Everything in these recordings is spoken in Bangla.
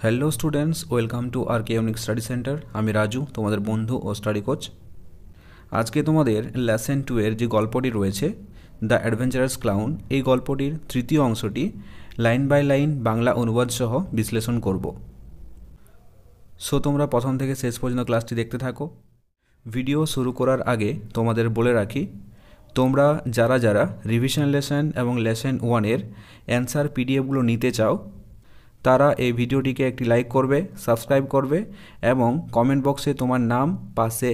Hello students, welcome to R K unique study centre. আমি রাজু, তোমাদের বন্ধু ও স্টাডি কোচ। আজকে তোমাদের লেসন 2 এর যে গল্পটি রয়েছে দ্য অ্যাডভেঞ্চারাস ক্লাউন, এই গল্পটির তৃতীয় অংশটি লাইন বাই লাইন বাংলা অনুবাদ সহ বিশ্লেষণ করব। সো তোমরা প্রথম থেকে শেষ পর্যন্ত ক্লাসটি দেখতে থাকো। ভিডিও শুরু করার আগে তোমাদের বলে রাখি, তোমরা যারা যারা রিভিশন লেসন এবং লেসন 1 এর অ্যান্সার পিডিএফগুলো নিতে চাও তারা এই ভিডিওটিকে একটি লাইক করবে, সাবস্ক্রাইব করবে এবং কমেন্ট বক্সে তোমার নাম পাশে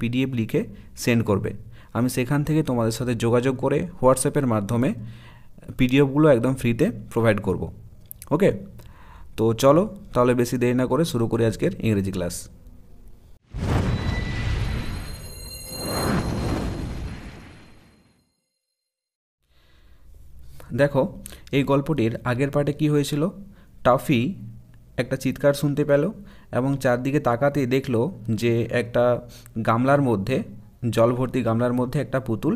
#PDF লিখে সেন্ড করবে। আমি সেখান থেকে তোমাদের সাথে যোগাযোগ করে হোয়াটসঅ্যাপের মাধ্যমে পিডিএফগুলো একদম ফ্রিতে প্রোভাইড করব। ওকে, তো চলো তাহলে বেশি দেরি না করে শুরু করি আজকের ইংরেজি ক্লাস। দেখো, এই গল্পটির আগের পার্টে কি হয়েছিল। টাফি একটা চিৎকার শুনতে পেল এবং চারদিকে তাকাতেই দেখলো যে একটা গামলার মধ্যে, জল ভর্তি গামলার মধ্যে একটা পুতুল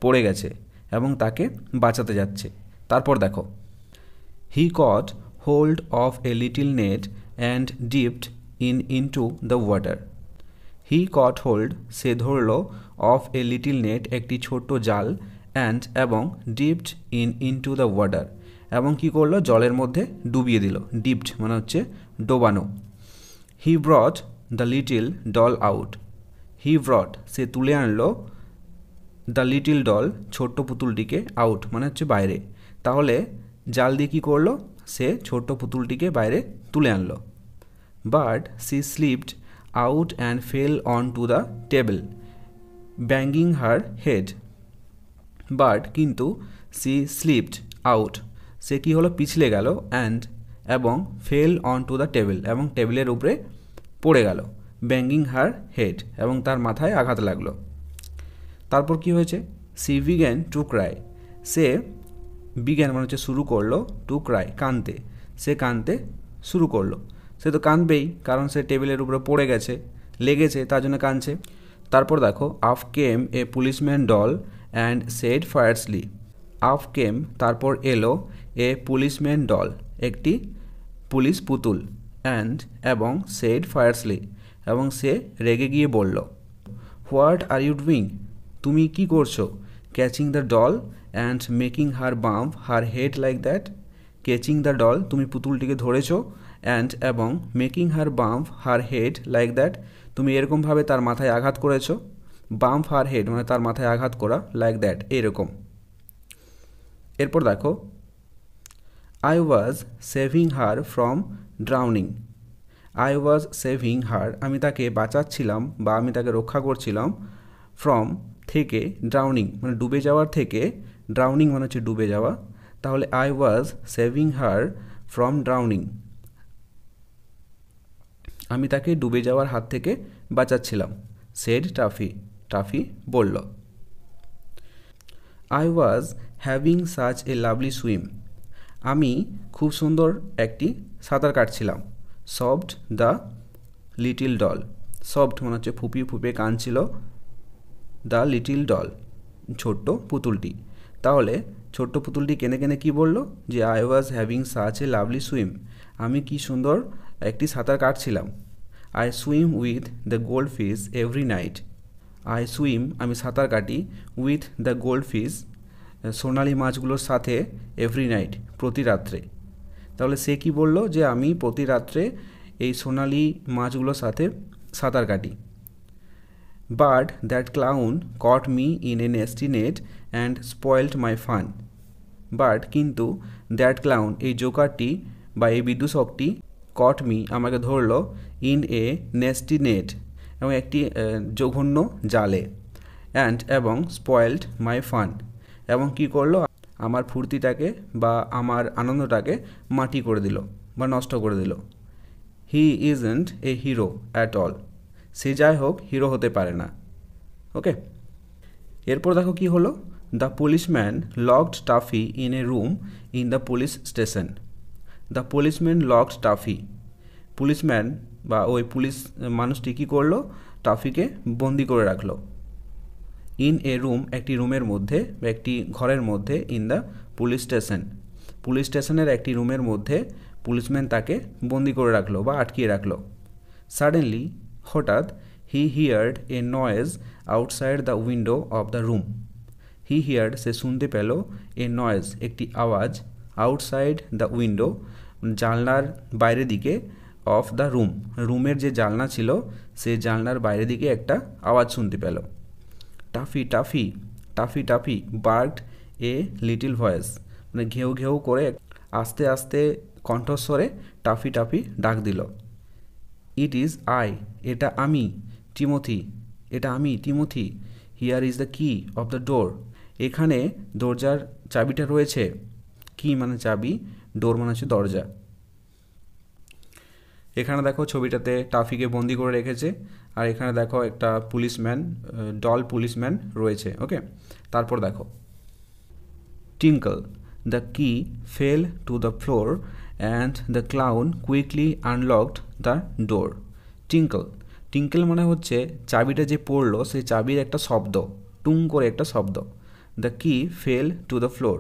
পড়ে গেছে এবং তাকে বাঁচাতে যাচ্ছে। তারপর দেখো, he caught hold of a little net and dipped into the water. He caught hold, সে ধরল, অফ এ লিটল নেট, একটি ছোট্ট জাল, অ্যান্ড এবং ডিপড ইনটু দ্য ওয়াটার, এবং কি করলো, জলের মধ্যে ডুবিয়ে দিল। ডিপড মানে হচ্ছে ডোবানো। He brought the little doll out. He brought, সে তুলে আনলো, দ্য লিটিল ডল, ছোট্ট পুতুলটিকে, আউট মানে হচ্ছে বাইরে। তাহলে জাল দিয়ে কী করলো, সে ছোট্ট পুতুলটিকে বাইরে তুলে আনলো। But she slipped out and fell on to the table banging her head. But কিন্তু, সি স্লিপড আউট, সে কী হলো, পিছলে গেল, অ্যান্ড এবং fell on to the table, এবং টেবিলের উপরে পড়ে গেল, ব্যাঙ্গিং হার হেড, এবং তার মাথায় আঘাত লাগলো। তারপর কি হয়েছে, সি বিগ্যান টু ক্রাই, সে বিগ্যান মানে হচ্ছে শুরু করলো, টু ক্রাই কাঁদতে, সে কাঁদতে শুরু করলো। সে তো কাঁদবেই, কারণ সে টেবিলের উপরে পড়ে গেছে, লেগেছে, তার জন্য কাঁদছে। তারপর দেখো, up came a policeman doll and said fiercely. Up came তারপর এলো, এ পুলিশম্যান ডল একটি পুলিশ পুতুল, অ্যান্ড এবং সেড ফায়ারসলি এবং সে রেগে গিয়ে বলল, হোয়াট আর ইউ ডুইং, তুমি কি করছো, catching the doll and making her bump her head like that. Catching the doll, তুমি পুতুলটিকে ধরেছো, অ্যান্ড এবং making her bump her head like that, তুমি এরকমভাবে তার মাথায় আঘাত করেছো। বাম্প হার হেড মানে তার মাথায় আঘাত করা, লাইক দ্যাট এরকম। এরপর দেখো, I was saving her from drowning. I was saving her, আমি তাকে বাঁচাচ্ছিলাম বা আমি তাকে রক্ষা করছিলাম, ফ্রম থেকে, ড্রাউনিং মানে ডুবে যাওয়ার থেকে, ড্রাউনিং মানে হচ্ছে ডুবে যাওয়া। তাহলে I was saving her from drowning, আমি তাকে ডুবে যাওয়ার হাত থেকে বাঁচাচ্ছিলাম। সেড টাফি, টাফি বলল। I was having such a lovely swim, আমি খুব সুন্দর একটি সাঁতার কাটছিলাম। Sobbed the little doll, sobbed মনে হচ্ছে ফুপিয়ে ফুপিয়ে কাঁদছিল, দ্য লিটিল ডল ছোট্ট পুতুলটি। তাহলে ছোট্ট পুতুলটি কেনে কেনে কী বলল, যে I was having such a lovely swim, আমি কি সুন্দর একটি সাঁতার কাটছিলাম। I swim with the goldfish every night. I swim আমি সাঁতার কাটি, উইথ দ্য গোল্ড ফিশ সোনালি মাছগুলোর সাথে, এভরি নাইট প্রতি রাত্রে। তাহলে সে কি বলল, যে আমি প্রতি রাত্রে এই সোনালি মাছগুলোর সাথে সাঁতার কাটি। But that clown caught me in a nasty net and spoiled my fun. But কিন্তু, দ্যাট ক্লাউন এই জোকারটি বা এই বিদূষকটি, কট মি আমাকে ধরলো, ইন এ নেস্টি নেট এবং একটি জঘন্য জালে, অ্যান্ড এবং স্পয়েলড মাই ফান এবং কি করলো, আমার ফুর্তিটাকে বা আমার আনন্দটাকে মাটি করে দিল বা নষ্ট করে দিল। He isn't a hero at all, সে যাই হোক হিরো হতে পারে না। ওকে, এরপর দেখো কি হলো, the policeman locked toffee in a room in the police station. The policeman locked toffee, policeman বা ওই পুলিশ মানুষটি কী করলো, টাফিকে বন্দি করে রাখলো। ইন এ রুম একটি রুমের মধ্যে বা একটি ঘরের মধ্যে, in the police station police স্টেশনের একটি রুমের মধ্যে পুলিশম্যান তাকে বন্দি করে রাখলো বা আটকিয়ে রাখলো। সাডেনলি, হঠাৎ, he heard a noise outside the window of the room. He heard, সে শুনতে পেল, এ নয়েজ, একটি আওয়াজ, আউটসাইড দ্য উইন্ডো, জানলার বাইরের দিকে, অফ দ্য রুম, রুমের যে জানলা ছিল সে জানলার বাইরের দিকে একটা আওয়াজ শুনতে পেল। Taffy Taffy, Taffy Taffy barked a little voice, মানে ঘেউ ঘেউ করে আস্তে আস্তে কণ্ঠস্বরে টাফি টাফি ডাক দিল। ইট ইজ আই, এটা আমি, টিমোথি, এটা আমি টিমোথি। হিয়ার ইজ দ্য কি অফ দ্য ডোর, এখানে দরজার চাবিটা রয়েছে। কি মানে চাবি, ডোর মানে হচ্ছে দরজা। এখানে দেখো ছবিটাতে টাফিকে বন্দি করে রেখেছে, আর এখানে দেখো একটা পুলিশম্যান, ডল পুলিশম্যান রয়েছে। ওকে, তারপর দেখো টিঙ্কল, দ্য কি fail to the floor and the clown quickly unlocked the door. টিঙ্কল, টিঙ্কল মানে হচ্ছে চাবিটা যে পড়লো সেই চাবির একটা শব্দ, টুং করে একটা শব্দ। দ্য কি ফেল টু দ্য ফ্লোর,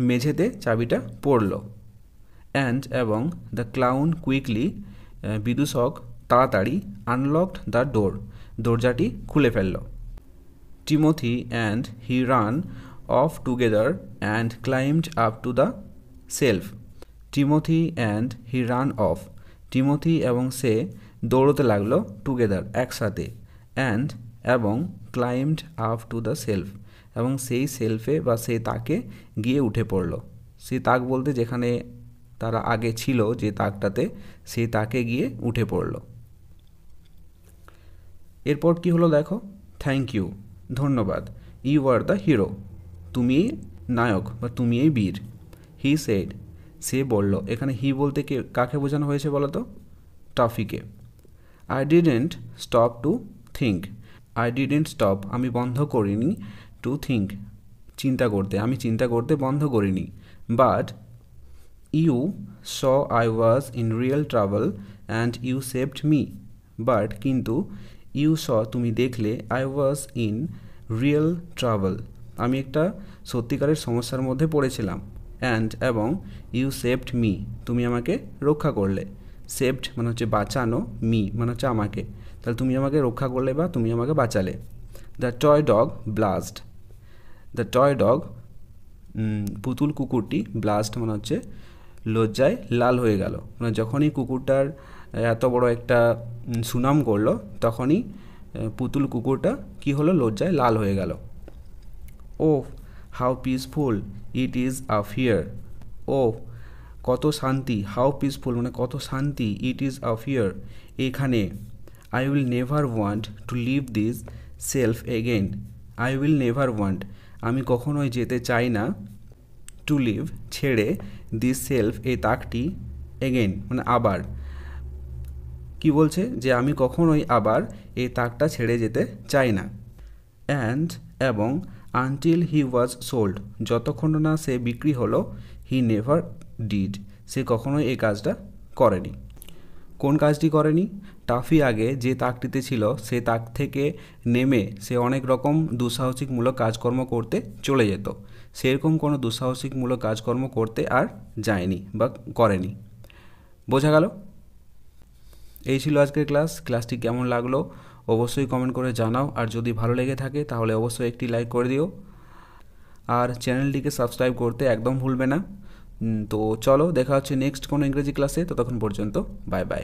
মেঝেতে চাবিটা পড়লো। অ্যান্ড এবং দ্য ক্লাউন কুইকলি, বিদূষক তাড়াতাড়ি, আনলকড দ্য ডোর, দরজাটি খুলে ফেলল। Timothy and he ran of together and climbed up to the self. Timothy and he ran of, Timothy এবং সে দৌড়তে লাগলো, টুগেদার একসাথে, অ্যান্ড এবং climbed up to the self, এবং সেই সেলফে বা সেই তাকে গিয়ে উঠে পড়ল। সেই তাক বলতে যেখানে তারা আগে ছিল যে তাকটাতে, সেই তাকে গিয়ে উঠে পড়ল। এরপর কি হলো দেখো, থ্যাংক ইউ, ধন্যবাদ। ইউ আর দ্য হিরো, তুমি নায়ক বা তুমি এই বীর। হি সেড, সে বলল, এখানে হি বলতে কাকে বোঝানো হয়েছে বলো তো? টাফিকে। I didn't stop to think, I didn't stop, আমি বন্ধ করিনি, টু থিঙ্ক, চিন্তা করতে, আমি চিন্তা করতে বন্ধ করিনি। But you saw I was in real trouble and you saved me. But কিন্তু, ইউ স তুমি দেখলে, I was in real trouble, আমি একটা সত্যিকারের সমস্যার মধ্যে পড়েছিলাম। অ্যান্ড এবং ইউ সেভড মি, তুমি আমাকে রক্ষা করলে। সেভড মানে হচ্ছে বাঁচানো, মি মানে হচ্ছে আমাকে, তাহলে তুমি আমাকে রক্ষা করলে বা তুমি আমাকে বাঁচালে। The toy dog blushed, the toy dog পুতুল কুকুরটি, ব্লাস্ট মানে হচ্ছে লজ্জায় লাল হয়ে গেল, মানে যখনই কুকুরটার এত বড় একটা সুনাম করলো তখনই পুতুল কুকুরটা কি হলো, লজ্জায় লাল হয়ে গেল। Oh how peaceful it is up here, ও কত শান্তি, হাউ পিসফুল মানে কত শান্তি, ইট ইজ আপ হিয়ার এখানে। I will never want to leave this shelf again, I will never want, আমি কখনোই যেতে চাই না, টু লিভ ছেড়ে, দিস সেলফ এই তাকটি, এগেইন মানে আবার। কি বলছে যে আমি কখনোই আবার এই তাকটা ছেড়ে যেতে চাই না। অ্যান্ড এবং আনটিল হি ওয়াজ সোল্ড, যতক্ষণ না সে বিক্রি হলো, হি নেভার ডিড, সে কখনোই এই কাজটা করেনি। কোন কাজটি করেনি? টাফি আগে যে তাকটিতে ছিল সে তাক থেকে নেমে সে অনেক রকম দুঃসাহসিকমূলক কাজকর্ম করতে চলে যেত, সেরকম কোনো দুঃসাহসিকমূলক কাজকর্ম করতে আর যায়নি বা করেনি। বোঝা গেল? এই ছিল আজকের ক্লাসটি কেমন লাগলো অবশ্যই কমেন্ট করে জানাও, আর যদি ভালো লেগে থাকে তাহলে অবশ্যই একটি লাইক করে দিও, আর চ্যানেলটিকে সাবস্ক্রাইব করতে একদম ভুলবে না। তো চলো, দেখা হচ্ছে নেক্সট কোনো ইংরেজি ক্লাসে, ততক্ষণ পর্যন্ত বাই বাই।